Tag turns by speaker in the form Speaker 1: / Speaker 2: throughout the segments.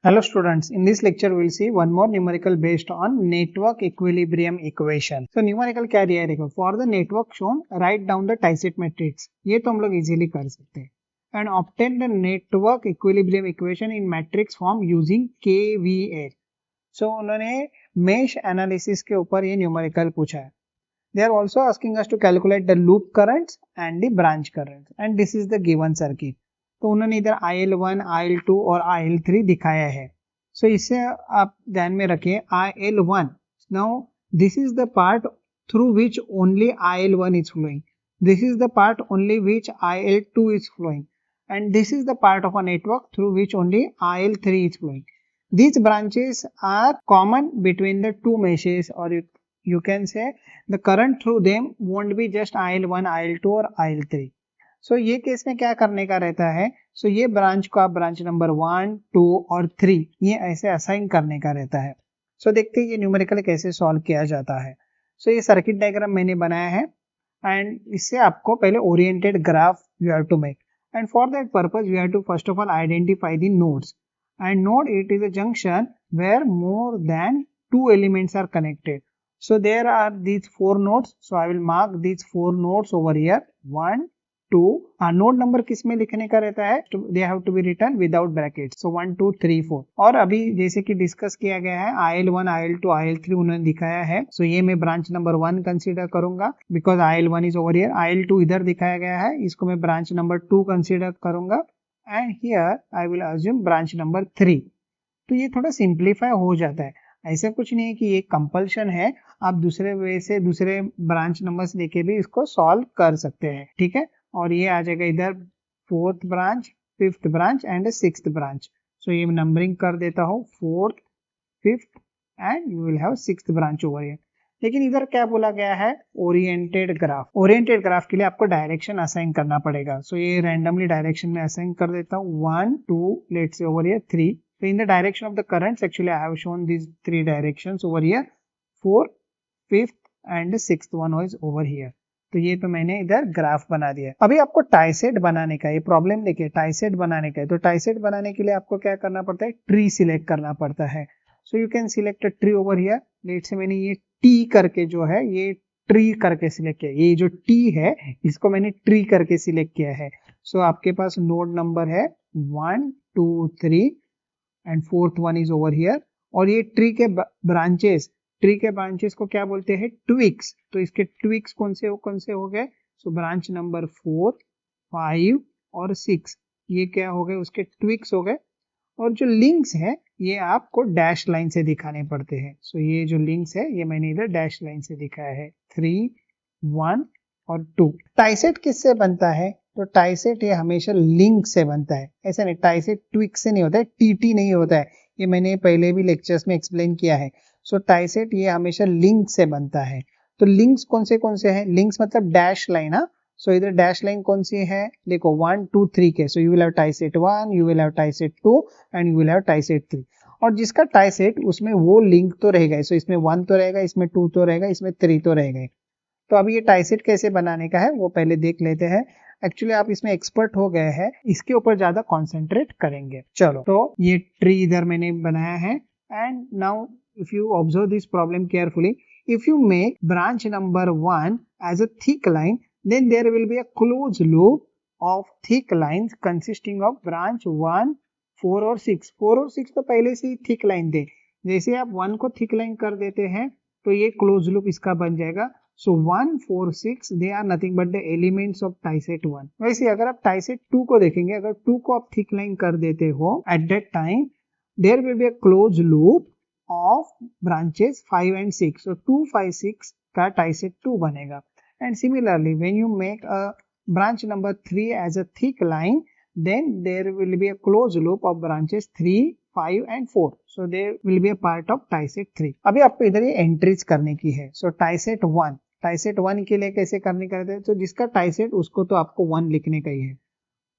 Speaker 1: Hello students, in this lecture we will see one more numerical based on network equilibrium equation. So numerical क्या दिया है देखो, for the network shown write down the Tysett matrix. ये तो हम लोग easily कर सकते हैं. And obtain the network equilibrium equation in matrix form using KVL. So उन्होंने mesh analysis के ऊपर ये numerical पूछा है. They are also asking us to calculate the loop currents and the branch currents, and this is the given circuit. तो उन्होंने इधर IL1, IL2 और IL3 दिखाया है. सो इसे आप ध्यान में रखें. IL1, now this is the part through which only IL1 is flowing. This is the part only which IL2 is flowing, and this is the part of a network through which only IL3 is flowing. These branches are common between the two meshes, or you can say the current through them won't be just IL1, IL2 और IL3. सो ये case में क्या करने का रहता है, सो ये branch को आप ब्रांच नंबर 1, 2 और 3 ये ऐसे असाइन करने का रहता है. सो देखते हैं ये न्यूमेरिकल कैसे सॉल्व किया जाता है. सो ये सर्किट डायग्राम मैंने बनाया है, एंड इससे आपको पहले oriented graph you have to make, and for that purpose you have to first of all identify the nodes. And node it is a junction where more than 2 elements are connected. So there are these 4 nodes. So I will mark these 4 nodes over here. 1, 2. Node number किस में लिखने का रहता है, they have to be written without bracket. So 1, 2, 3, 4. और अभी जैसे कि डिस्कस किया गया है IL1, IL2, IL3 उन्होंने दिखाया है. सो ये मैं ब्रांच नंबर 1 कंसीडर करूंगा because IL1 is over here. IL2 इधर दिखाया गया है, इसको मैं ब्रांच नंबर 2 कंसीडर करूंगा, and here I will assume branch number 3. तो ये थोड़ा सिंप्लीफाई हो जाता है. ऐसा कुछ नहीं है कि ये कंपल्शन है, आप दूसरे वे से दूसरे ब्रांच नंबर्स लेके भी इसको सॉल्व कर सकते हैं. ठीक है, और ये आ जाएगा इधर 4th branch, 5th branch and 6th branch. So ये नंबरिंग कर देता हूँ 4th, 5th and you will have 6th branch over here. लेकिन इधर क्या बोला गया है, ओरिएंटेड ग्राफ. ओरिएंटेड ग्राफ के लिए आपको डायरेक्शन असाइन करना पड़ेगा. सो ये रैंडमली डायरेक्शन में असाइन कर देता हूँ. 1, 2, let's say over here 3. So in the direction of the currents, actually I have shown these 3 directions over here. 4, 5th and 6th one is over here. तो ये तो मैंने इधर ग्राफ बना दिया. अभी आपको टाइसेट बनाने का, ये प्रॉब्लम देखिए, टाइसेट बनाने का है. तो टाइसेट बनाने के लिए आपको क्या करना पड़ता है, ट्री सिलेक्ट करना पड़ता है. So you can select a tree over here. Let's say मैंने ये टी करके जो है ये ट्री करके सिलेक्ट किया. ये जो टी है इसको मैंने ट्री करके सिलेक्ट किया है. सो आपके पास नोड नंबर है 1, 2, 3 and 4th one is over here. और ये ट्री के ब्रांचेस को क्या बोलते हैं, ट्विक्स. तो इसके ट्विक्स कौन से हो गए, सो ब्रांच नंबर 4, 5 और 6 ये क्या हो गए, उसके ट्विक्स हो गए. और जो लिंक्स है ये आपको डैश लाइन से दिखाने पड़ते हैं. सो ये जो लिंक्स है ये मैंने इधर डैश लाइन से दिखाया है, 3, 1 और 2. टाइसेट किससे बनता है, तो टाइसेट ये हमेशा लिंक से बनता है. ऐसा नहीं, टाइसेट ट्विक से नहीं होता है, टीटी नहीं होता है. ये मैंने पहले भी लेक्चर्स में एक्सप्लेन किया है. सो टाइसेट ये हमेशा लिंक से बनता है. तो लिंक्स कौन से हैं, लिंक्स मतलब डैश लाइन. हाँ, सो इधर डैश लाइन कौन सी है, देखो 1, 2, 3 के. So you will have tie set 1, you will have tie set 2 and you will have tie set 3. और जिसका टाइसेट उसमें वो लिंक तो रहेगा. सो इसमें 1 तो रहेगा, इसमें 2 तो रहेगा, इसमें 3 तो रहेगा. तो अभी ये टाइसेट कैसे बनाने का है वो पहले देख लेते हैं. एक्चुअली आप इसमें एक्सपर्ट हो गए हैं, इसके ऊपर ज्यादा कॉन्सेंट्रेट करेंगे. चलो, तो ये ट्री इधर मैंने बनाया है. And now if you observe this problem carefully, if you make branch number 1 as a thick line, then there will be a closed loop of thick lines consisting of branch 1, 4 और 6. 4 और 6 तो पहले से ही thick line थे. जैसे आप 1 को thick line कर देते हैं तो ये क्लोज लूप इसका बन जाएगा. So 1, 4, 6 they are nothing but the elements of tie set 1. वैसे अगर आप टाइसेट 2 को देखेंगे, अगर 2 को आप थिक लाइन कर देते हो at that time there will be a close loop of branches 5 and 6. So 2, 5, 6 का टाइसेट 2 बनेगा. And similarly, when you make a branch number 3 as a thick line, then there will be a closed loop of branches 3, 5 and 4. So there will be a part of टाइसेट 3. अभी आपको इधर ये entries करने की है. So टाइसेट 1 के लिए कैसे करने का रहता है, तो जिसका टाइसेट उसको तो आपको 1 लिखने का ही है.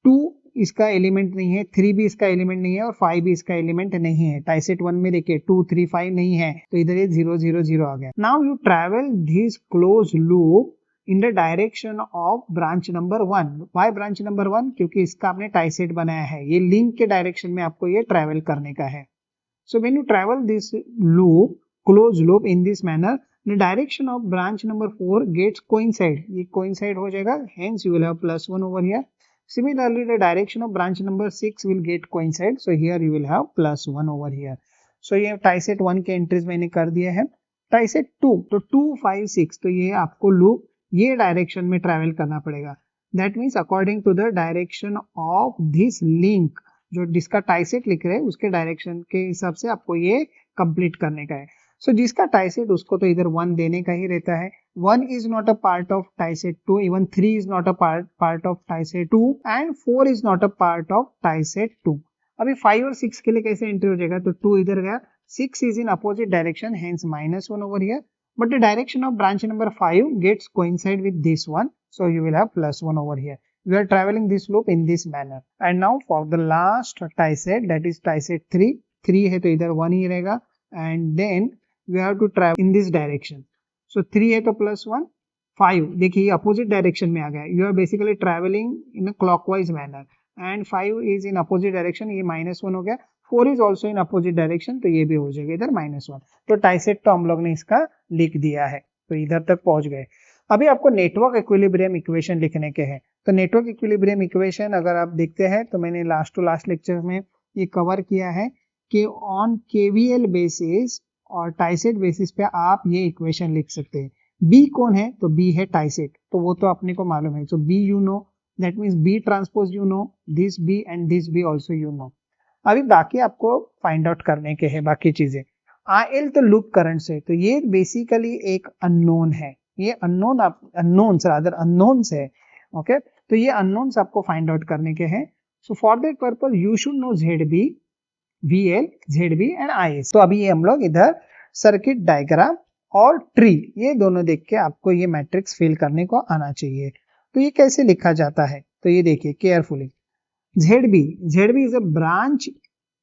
Speaker 1: 2 इसका एलिमेंट नहीं है, 3 भी इसका एलिमेंट नहीं है और 5 भी इसका एलिमेंट नहीं है. टाइसेट 1 में देखिए 2, 3, 5 नहीं है, तो इधर ये 0, 0, 0 आ गया. Now you travel this close loop in the direction of branch number 1। Why branch number 1? क्योंकि इसका आपने टाइसेट बनाया है, ये लिंक के डायरेक्शन में आपको ये ट्रेवल करने का है। So when you travel this loop, close loop in this manner, the direction of branch number 4 gets coincide, ये कोइंसाइड हो जाएगा, hence you will have +1 over here. Similarly, the direction of branch number 6 will get coincide. So here you will have +1 over here. So ये टाइसेट 1 के entries मैंने कर दिए हैं। टाइसेट 2, तो 2, 5, 6, तो ये आपको लूप ये डायरेक्शन में ट्रैवल करना पड़ेगा। That means according to the direction of this link, जो जिसका टाइसेट लिख रहे हैं उसके डायरेक्शन के हिसाब से आपको ये कंप्लीट करने का है। सो जिसका टाइसेट उसको तो इधर 1 देने का ही रहता है। 1 is not a part of TISET 2, even 3 is not a part of TISET 2 and 4 is not a part of TISET 2. अभी 5 और 6 के लिए कैसे एंट्री हो जाएगा? तो 2 इधर गया, 6 is in opposite direction, hence -1 over here. But the direction of branch number 5 gets coincide with this one, so you will have +1 over here. We are traveling this loop in this manner. And now for the last TISET, that is TISET 3. 3 है तो इधर 1 ही रहेगा, and then we have to travel in this direction. So 3 है तो +1, 5 देखिए opposite direction में आ गया। You are basically travelling in a clockwise manner and 5 is in opposite direction, ये -1 हो गया। 4 is also in opposite direction, तो ये भी हो जाएगा इधर -1। तो टाइसेट तो हम लोग ने इसका लिख दिया है, तो इधर तक पहुंच गए। अभी आपको नेटवर्क इक्विलिब्रियम इक्वेशन लिखने के हैं। तो नेटवर्क इक्विलिब्रियम इक्वेशन अगर आप देखते हैं तो मैंने लास्ट टू लास्ट लेक्चर में ये कवर किया है कि ऑन केवीएल बेसिस और टाइसेट बेसिस पे आप ये इक्वेशन लिख सकते हैं। बी कौन है? तो बी है टाइसेट, तो वो तो अपने को मालूम है। So B you know, that means B transpose you know, this B and this B also you know. अभी बाकी आपको फाइंड आउट करने के हैं बाकी चीजें। आरएल तो लूप करंट से, तो ये बेसिकली एक अननोन है, ये अननोन्स है। ओके, तो ये अननोन्स आपको फाइंड आउट करने के हैं। So for that purpose you should know ZB, VL, ZB and IS। तो अभी ये हम लोग इधर सर्किट डायग्राम और ट्री ये दोनों देख के आपको ये मैट्रिक्स फिल करने को आना चाहिए। तो ये कैसे लिखा जाता है? तो ये देखिए carefully. ZB is a branch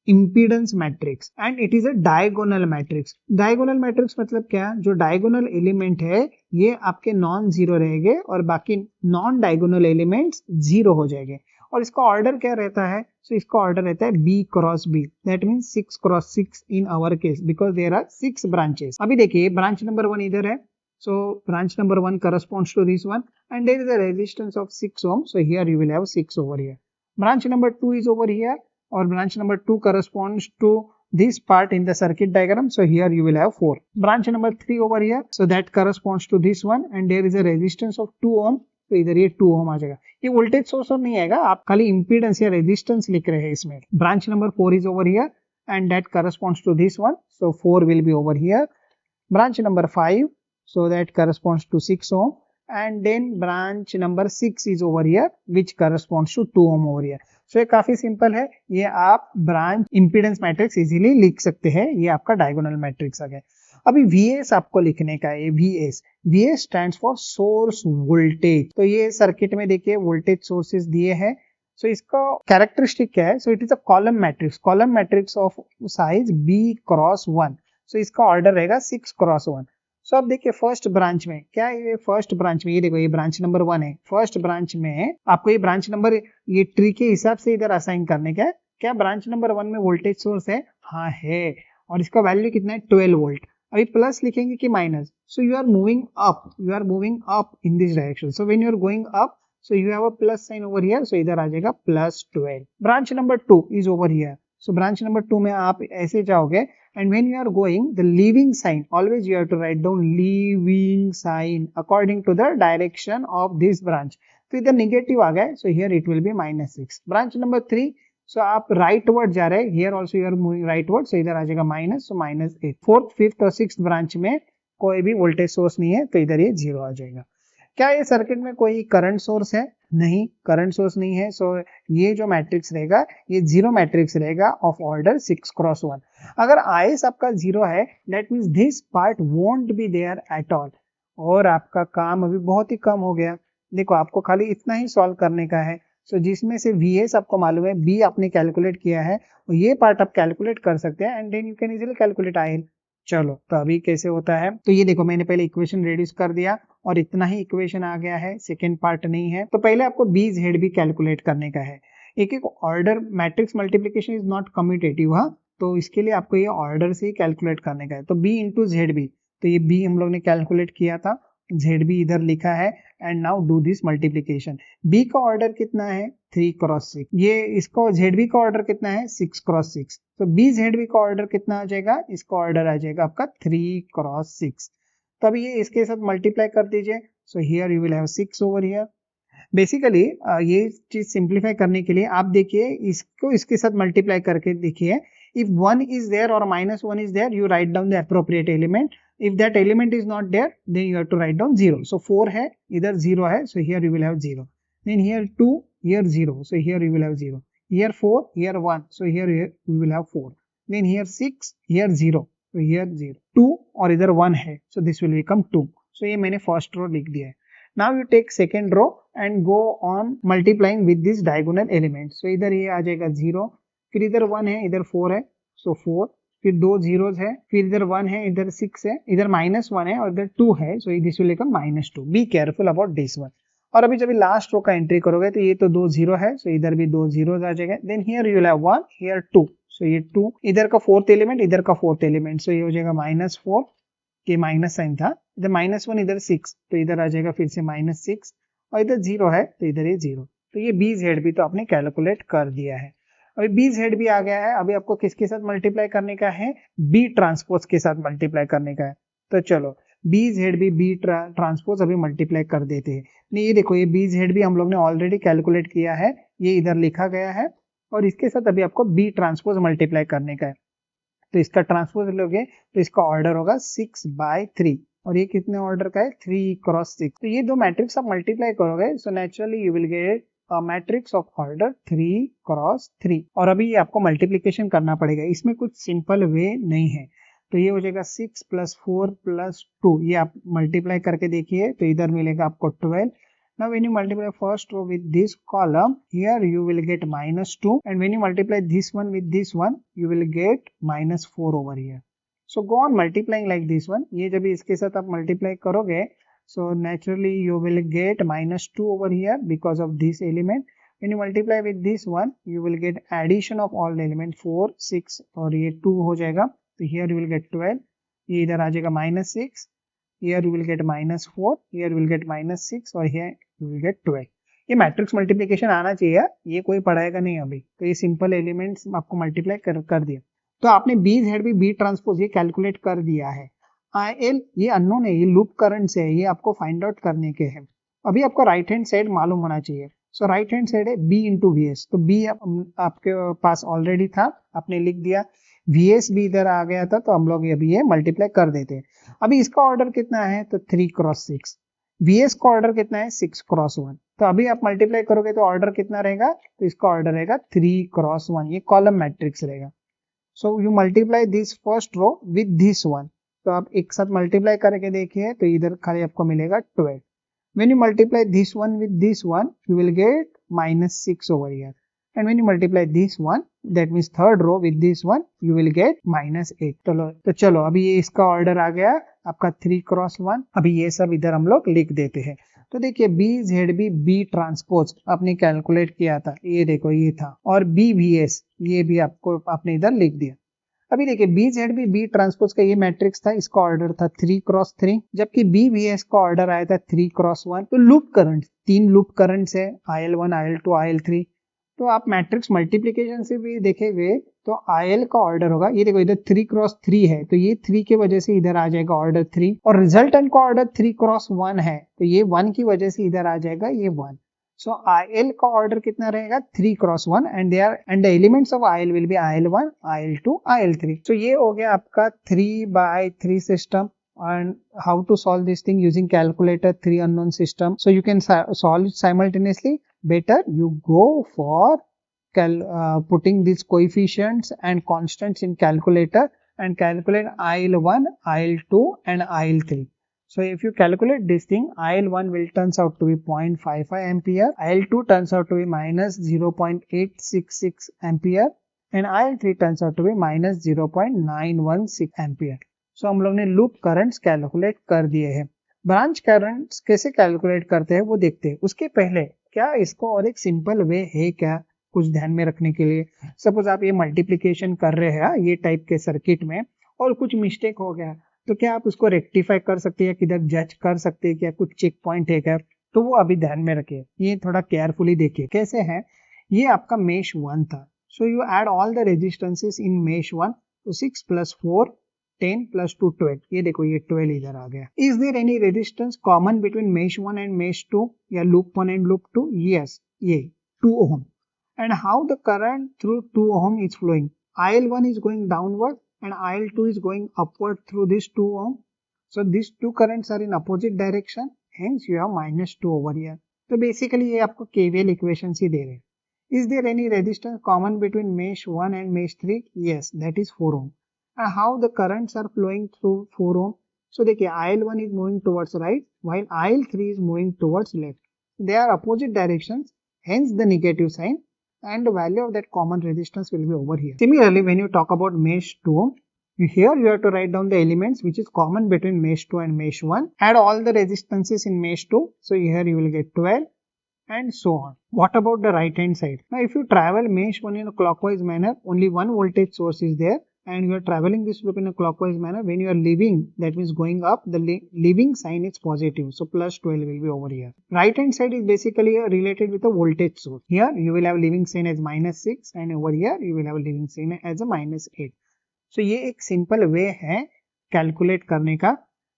Speaker 1: impedance matrix and it is a diagonal matrix. Diagonal matrix मतलब क्या? जो diagonal एलिमेंट है ये आपके नॉन जीरो रहेंगे और बाकी नॉन डायगोनल एलिमेंट्स जीरो हो जाएंगे। और इसका ऑर्डर क्या रहता है? सो इसका ऑर्डर रहता है B cross B, that means 6 cross 6 in our case, because there are 6 branches. अभी देखिए ब्रांच नंबर 1 इधर है, सो branch number 1 corresponds to this one and there is a resistance of 6 ohm, so here you will have 6 over here. Branch number 2 is over here or branch number 2 corresponds to this part in the circuit diagram, so here you will have 4. Branch number 3 over here, so that corresponds to this one and there is a resistance of 2 ohm, तो इधर ये 2 ohm आ जाएगा। ये voltage source नहीं आएगा, आप खाली impedance या रेजिस्टेंस लिख रहे हैं इसमें। Branch number 4 is over here and that corresponds to this one, so 4 will be over here. Branch number 5, so that corresponds to 6 ohm and then branch number 6 is over here which corresponds to 2 ohm over here. So ये काफी simple है, ये आप branch impedance matrix easily लिख सकते हैं। ये आपका डायगोनल मैट्रिक्स आ गया। अभी VS आपको लिखने का है, VS stands for source voltage. तो ये सर्किट में देखिए वोल्टेज सोर्सेज दिए हैं। सो इसका कैरेक्टरिस्टिक क्या है? So it is a column matrix of size B cross 1। सो इसका ऑर्डर रहेगा 6 क्रॉस 1। सो अब देखिए फर्स्ट ब्रांच में क्या है? ये फर्स्ट ब्रांच में ये देखो, ये ब्रांच नंबर 1 है। फर्स्ट ब्रांच में आपको ये ब्रांच नंबर ये ट्री के हिसाब से इधर असाइन करने का है। क्या ब्रांच नंबर 1 में वोल्टेज सोर्स है? हाँ है, और इसका वैल्यू कितना है? 12 वोल्ट। अभी प्लस लिखेंगे कि minus? So you are moving up in this direction. So when you are going up, so you have a plus sign over here, so इधर आ जाएगा +12। Branch number 2 is over here, so branch number 2 में आप ऐसे जाओगे and when you are going the leaving sign, always you have to write down leaving sign according to the direction of this branch. तो इधर negative आ गया, so here it will be -6. Branch number 3, so आप right word जा रहे हैं, here also you are moving right word, so इधर आ जाएगा माइनस, so -8. फोर्थ, फिफ्थ और सिक्स्थ ब्रांच में कोई भी वोल्टेज सोर्स नहीं है, तो इधर ये 0 आ जाएगा। क्या ये सर्किट में कोई करंट सोर्स है? नहीं, करंट सोर्स नहीं है। सो ये जो मैट्रिक्स रहेगा ये 0 मैट्रिक्स रहेगा ऑफ ऑर्डर 6 क्रॉस 1। अगर IS आपका 0 है, that means this part won't be there at all, और आपका काम अभी बहुत ही कम हो गया। देखो आपको खाली इतना ही सॉल्व करने का है। सो जिसमें से VS आपको मालूम है, B आपने कैलकुलेट किया है, और ये पार्ट आप कैलकुलेट कर सकते हैं and then you can easily calculate IL। चलो तो अभी कैसे होता है, तो ये देखो मैंने पहले इक्वेशन रेड्यूस कर दिया और इतना ही इक्वेशन आ गया है, सेकेंड पार्ट नहीं है। तो पहले आपको बी जेड भी कैलकुलेट करने का है। एक एक order matrix multiplication is not commutative, हाँ, तो इसके लिए आपको ये ऑर्डर से ही कैलकुलेट करने का है। तो बी इंटू जेड बी, तो ये बी हम लोग ने कैलकुलेट किया था, जेड बी इधर लिखा है, and now do this multiplication. B का ऑर्डर कितना है 3x6, ये इसको जेड बी का ऑर्डर कितना है 6x6, तो बी जेड बी का ऑर्डर कितना आ जाएगा, इसका ऑर्डर आ जाएगा आपका 3x6। तो अभी ये इसके साथ मल्टीप्लाई कर दीजिए, so here you will have 6 over here. Basically ये चीज सिंप्लीफाई करने के लिए आप देखिए इसको इसके साथ मल्टीप्लाई करके देखिए, if 1 is there or -1 is there, you write down the appropriate element. If that element is not there, then you have to write down 0. So 4 है, इधर 0 है, so here you will have 0. Then here 2, here 0, so here you will have 0. Here 4, here 1, so here you will have 4. Then here 6, here 0, so here 0. 2 और इधर 1 है, so this will become 2. So ये मैंने first row लिख दिया है. Now you take second row and go on multiplying with this diagonal element. So इधर ये आ जाएगा 0, फिर इधर 1 है, इधर 4 है, सो 4, फिर 2 जीरोज है, फिर इधर 1 है, इधर 6 है, इधर -1 है और इधर 2 है, so this will become -2. Be careful about this one. और अभी जब लास्ट रो का एंट्री करोगे तो ये तो 2 0 है, सो इधर भी 2 जीरोज आ जाएगा। Then here you will have 1, here 2, so ये 2, इधर का फोर्थ एलिमेंट, इधर का फोर्थ एलिमेंट, सो ये हो जाएगा -4, के माइनस साइन था, इधर -1, इधर 6, तो इधर आ जाएगा फिर से -6, और इधर 0 है तो इधर ये 0। तो ये बी जेड भी तो आपने कैलकुलेट कर दिया है। अभी बी जेड भी आ गया है, अभी आपको किसके साथ मल्टीप्लाई करने का है, बी ट्रांसपोज के साथ मल्टीप्लाई करने का है। तो चलो बी जेड बी ट्रांसपोज अभी मल्टीप्लाई कर देते हैं। नहीं ये देखो, ये बी जेड भी हम लोग ने ऑलरेडी कैलकुलेट किया है, ये इधर लिखा गया है, और इसके साथ अभी आपको बी ट्रांसपोज मल्टीप्लाई करने का है। तो इसका ट्रांसपोज लोगे तो इसका ऑर्डर होगा 6/3, और ये कितने ऑर्डर का है 3x6। तो ये दो मैट्रिक्स आप मल्टीप्लाई करोगे, so naturally you will get matrix of order 3x3। और अभी ये आपको मल्टीप्लीकेशन करना पड़ेगा, इसमें कुछ सिंपल वे नहीं है। तो ये हो जाएगा 6 + 4 + 2, ये आप मल्टीप्लाई करके देखिए तो इधर मिलेगा आपको 12। Now when you multiply first row with this column, here you will get -2, and when you multiply this one with this one, you will get -4 over here. So go on multiplying like this one. ये जब इसके साथ आप multiply करोगे, so naturally you will get -2 over here because of this element. When you multiply with this one, you will get addition of all the element 4, 6 और ये 2 हो जाएगा. तो here you will get 12. ये इधर आ जाएगा -6. Here you will get -4. Here you will get -6 और here you will get 12. ये मैट्रिक्स मल्टीप्लिकेशन आना चाहिए, ये कोई पढ़ाएगा नहीं अभी। तो ये सिंपल एलिमेंट्स आपको मल्टीप्लाई कर दिया। तो आपने बी जेड बी ट्रांसपोज ये कैलकुलेट कर दिया है। IL ये अननोन है, ये लूप करंट से है, ये आपको फाइंड आउट करने के हैं। अभी आपको राइट हैंड साइड मालूम होना चाहिए। सो राइट हैंड साइड है B × VS, तो B आपके पास ऑलरेडी था, आपने लिख दिया। VS भी इधर आ गया था, तो हम लोग अभी ये मल्टीप्लाई कर देते हैं। अभी इसका ऑर्डर कितना है, तो 3x6। VS का ऑर्डर कितना है 6x1। तो अभी आप मल्टीप्लाई करोगे तो ऑर्डर कितना रहेगा, तो इसका ऑर्डर रहेगा 3x1, ये कॉलम मैट्रिक्स रहेगा। So you multiply this first row with this one, तो आप एक साथ मल्टीप्लाई करके देखिए तो इधर खाली आपको मिलेगा 12। When you multiply this one with this one, you will get -6 over here. And when you multiply this one, that means third row with this one, you will get -8. तो चलो अभी ये इसका ऑर्डर आ गया आपका 3x1। अभी ये सब इधर हम लोग लिख देते हैं। तो देखिए बी जेड बी ट्रांसपोज आपने कैलकुलेट किया था, ये देखो ये था, और BVS ये भी आपको आपने इधर लिख दिया। अभी देखिए बी जेड बी ट्रांसपोज का ये मैट्रिक्स था, इसका ऑर्डर था 3x3, जबकि BVS का ऑर्डर आया था 3x1। तो लूप करंट, 3 लूप करंट्स है, IL1, IL2, IL3। तो आप मैट्रिक्स मल्टीप्लिकेशन से भी देखेंगे तो IL का ऑर्डर होगा, ये देखो इधर 3x3 है, तो ये 3 की वजह से इधर आ जाएगा ऑर्डर 3, और रिजल्टेंट का ऑर्डर 3x1 है, तो ये 1 की वजह से इधर आ जाएगा ये 1। So IL का ऑर्डर कितना रहेगा 3x1, and the elements of IL will be IL1, IL2, IL3. So ये हो गया आपका 3/3 system, and how to solve this thing using calculator 3 unknown system. So you can solve it simultaneously. Better you go for putting these coefficients and constants in calculator and calculate IL1, IL2 and IL3. So if you calculate this thing, IL1 will turns out to be 0.55 ampere, IL2 turns out to be -0.866 ampere, and IL3 turns out to be -0.916 ampere. सो हम लोग ने loop currents calculate कर दिए हैं। Branch currents कैसे calculate करते हैं वो देखते हैं। उसके पहले क्या इसको और एक सिंपल वे है क्या कुछ ध्यान में रखने के लिए? सपोज आप ये मल्टीप्लीकेशन कर रहे हैं ये टाइप के सर्किट में और कुछ मिस्टेक हो गया, तो क्या आप उसको रेक्टिफाई कर सकते हैं, किधर जज कर सकते हैं, क्या कुछ चेक पॉइंट है क्या? तो वो अभी ध्यान में रखिए, ये थोड़ा केयरफुली देखिए कैसे है। ये आपका मेश 1 था, so you add all the resistances in mesh 1, तो 6 + 4 10 + 2 12, ये देखो ये 12 इधर आ गया। Is there any resistance common between mesh 1 and mesh 2 या लूप 1 एंड लूप 2? यस, ये 2 ohm. And how the current through 2 ohm is flowing? IL1 is going downward and IL2 is going upward through this 2 ohm. So these two currents are in opposite direction, hence you have -2 over here. तो basically ये आपको KVL equations ही दे रहे हैं। Is there any resistance common between mesh 1 and mesh 3? Yes, that is 4 ohm. And how the currents are flowing through 4 ohm? So देखिए IL1 is moving towards right while IL3 is moving towards left. They are opposite directions, hence the negative sign, and the value of that common resistance will be over here. Similarly, when you talk about mesh 2, here you have to write down the elements which is common between mesh 2 and mesh 1. Add all the resistances in mesh 2. So here you will get 12 and so on. What about the right hand side? Now if you travel mesh 1 in a clockwise manner, only one voltage source is there, and you are traveling this loop in a clockwise manner. When you are leaving, that means going up, the leaving sign is positive, so +12 will be over here. Right hand side is basically related with a voltage source. Here you will have leaving sign as -6 and over here you will have leaving sign as a -8. So ये एक simple way है calculate करने का।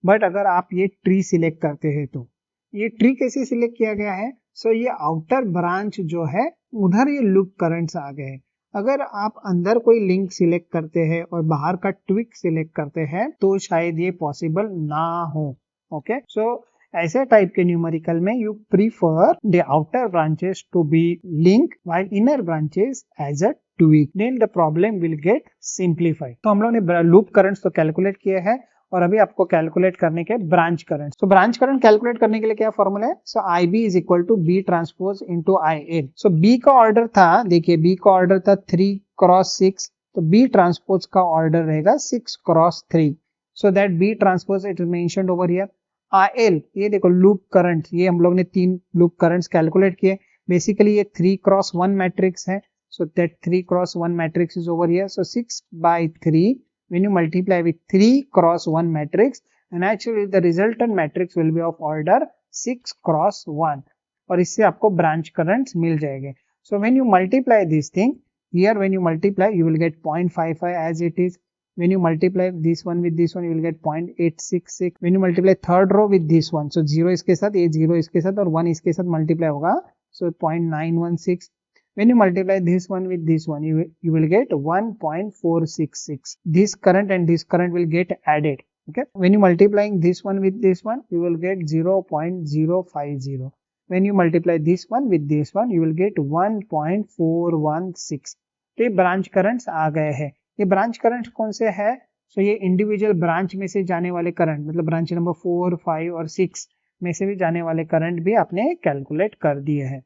Speaker 1: But अगर आप ये tree select करते हैं तो ये ट्री कैसे सिलेक्ट किया गया है? सो ये आउटर ब्रांच जो है उधर ये लूप करंट्स आ गए। अगर आप अंदर कोई लिंक सिलेक्ट करते हैं और बाहर का ट्विक सिलेक्ट करते हैं तो शायद ये पॉसिबल ना हो। ओके, सो ऐसे टाइप के न्यूमेरिकल में you prefer the outer branches to be link while inner branches as a twig, then the problem will get simplified. तो हम लोग ने लूप करंट्स तो कैलकुलेट किए हैं और अभी आपको कैलकुलेट करने के ब्रांच करंट। तो ब्रांच करंट कैलकुलेट करने के लिए क्या फॉर्मूला है? So IB is equal to B transpose into IL। So B का ऑर्डर था, देखिए B का ऑर्डर था 3 × 6, तो B ट्रांसपोज का ऑर्डर रहेगा 6 × 3। So that B transpose it is mentioned over here. IL ये देखो लूप करंट, ये हम लोग ने 3 लूप करंट्स कैलकुलेट किए। बेसिकली ये 3 × 1 मैट्रिक्स है, so that 3 × 1 matrix is over here. So 6/3 when you multiply with 3 × 1 matrix, and actually the resultant matrix will be of order 6 × 1, और इससे आपको ब्रांच करंट्स मिल जाएंगे। So when you multiply this thing here, when you multiply you will get 0.55 as it is. When you multiply this one with this one you will get 0.866. When you multiply third row with this one, so 0 इसके साथ, ये 0 इसके साथ और 1 इसके साथ multiply होगा, so 0.916. When you multiply this one with this one, you will get 1.466. This current and this current will get added. Okay. When you multiplying this one with this one, you will get 0.050. When you multiply this one with this one, you will get 1.416. तो ये branch currents आ गए हैं। ये branch current कौन से है? सो ये individual branch में से जाने वाले करंट, मतलब ब्रांच नंबर 4, 5 और 6 में से भी जाने वाले करंट भी आपने कैलकुलेट कर दिए हैं।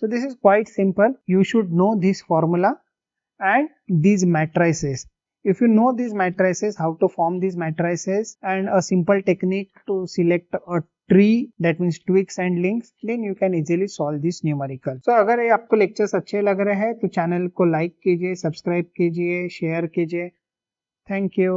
Speaker 1: So this is quite simple. You should know this formula and these matrices. If you know these matrices, how to form these matrices, and a simple technique to select a tree, that means twigs and links, then you can easily solve this numerical. So अगर ये आपको lectures अच्छे लग रहे हैं तो channel को like कीजिए, सब्सक्राइब कीजिए, शेयर कीजिए। Thank you.